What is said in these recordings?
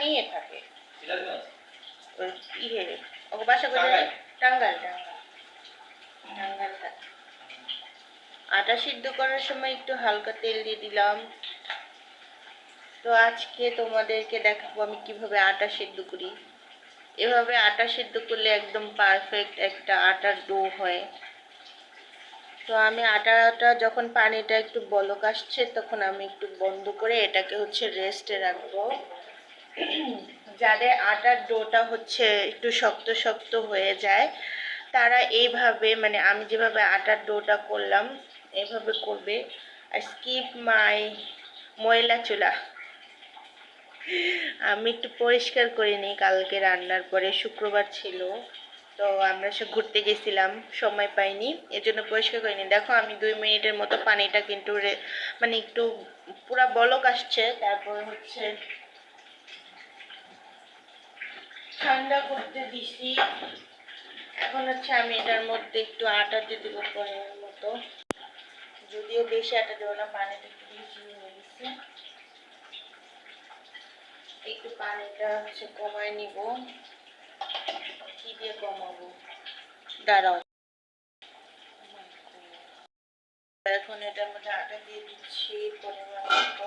নিয়ে থাকে ওই ইয়ে ওকে বাসা করে টাঙ্গাল টাঙ্গালটা আটা সিদ্ধ করার সময় একটু হালকা তেল দিয়ে দিলাম। তো আজকে তোমাদেরকে দেখাবো আমি কিভাবে আটা সিদ্ধ করি। এভাবে আটা সিদ্ধ করলে একদম পারফেক্ট একটা আটার ডো হয়। তো আমি আটাটা যখন পানিটা একটু বলক আসছে তখন আমি একটু বন্ধ করে এটাকে হচ্ছে রেস্টে রাখবো। যাদের আটার ডোটা হচ্ছে একটু শক্ত শক্ত হয়ে যায় তারা এইভাবে মানে আমি যেভাবে আটার ডোটা করলাম এইভাবে করবে। আর স্কিপ মাই ময়লা চুলা, আমি একটু পরিষ্কার করিনি কালকে রান্নার পরে, শুক্রবার ছিল তো আমরা সব ঘুরতে গেছিলাম, সময় পাইনি এজন্য পরিষ্কার করিনি। দেখো আমি 2 মিনিটের মতো পানিটা কিন্তু মানে একটু পুরা বলক আসছে, তারপর হচ্ছে ঠান্ডা করতে দিছি। এখন হচ্ছে আমি এটার মধ্যে একটু আটা দিয়ে দেবো পরিমাণ মতো, যদিও বেশি আটা দেবো না, পানিটা একটু বেশি হয়ে গেছে। একটু পানিটা হচ্ছে কমায় নিব। কি দিয়ে কমাবো দাঁড়াও। এখন এটার মধ্যে আটা দিয়ে দিচ্ছি পরিমাণ মতো।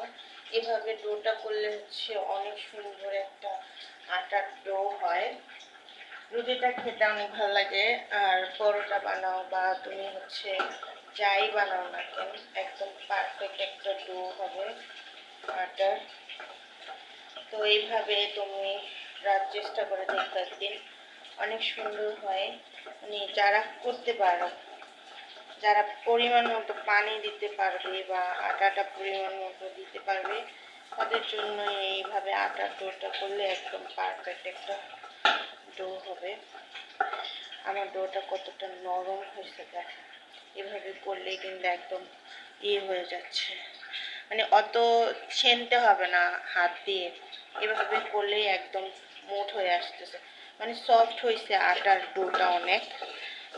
এভাবে ডোটা করলে হচ্ছে অনেক সুন্দর একটা আটার ডো হয়। রুটিটা খেতে অনেক ভালো লাগে। আর পরোটা বানাও বা তুমি হচ্ছে যাই বানাও না কেন একদম পারফেক্ট একটা ডো হবে আটার। তো এইভাবে তুমি চেষ্টা করে দেখো একদিন, অনেক সুন্দর হয়। মানে যারা করতে পারো, যারা পরিমাণ মতো পানি দিতে পারবে বা আটাটা পরিমাণ মতো দিতে পারবে তাদের জন্য এইভাবে আটার ডোটা করলে একদম পারফেক্ট একটা ডো হবে। আমার ডোটা কতটা নরম হয়েছে দেখো, এভাবে করলে কিন্তু একদম হয়ে যাচ্ছে, মানে অত ছেনতে হবে না হাত দিয়ে, এভাবে করলেই একদম মোট হয়ে আসতেছে, মানে সফট হয়েছে আটার ডোটা অনেক।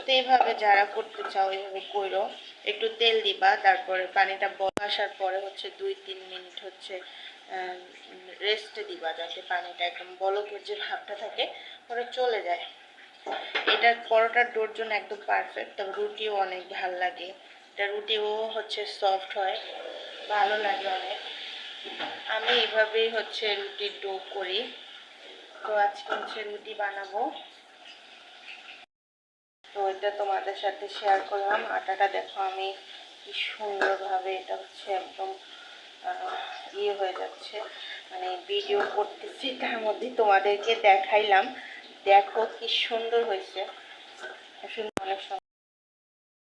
তো এইভাবে যারা করতে চাও এইভাবে করো, একটু তেল দিবা, তারপরে পানিটা আসার পরে হচ্ছে 2-3 মিনিট হচ্ছে রেস্টে দিবা, যাতে পানিটা একদম বলকের যে ভাবটা থাকে ওটা চলে যায়। এটা পরোটার ডোর জন্য একদম পারফেক্ট। তবে রুটিও অনেক ভালো লাগে, এটা রুটিও হচ্ছে সফট হয়, ভালো লাগে অনেক। আমি এইভাবেই হচ্ছে রুটির ডো করি। তো আজকে হচ্ছে রুটি বানাবো, তো এটা তোমাদের সাথে শেয়ার করলাম। আটাটা দেখো আমি কি সুন্দরভাবে এটা হচ্ছে একদম হয়ে যাচ্ছে, মানে ভিডিও করতেছি তার মধ্যে তোমাদেরকে দেখাইলাম, দেখো কি সুন্দর হয়েছে।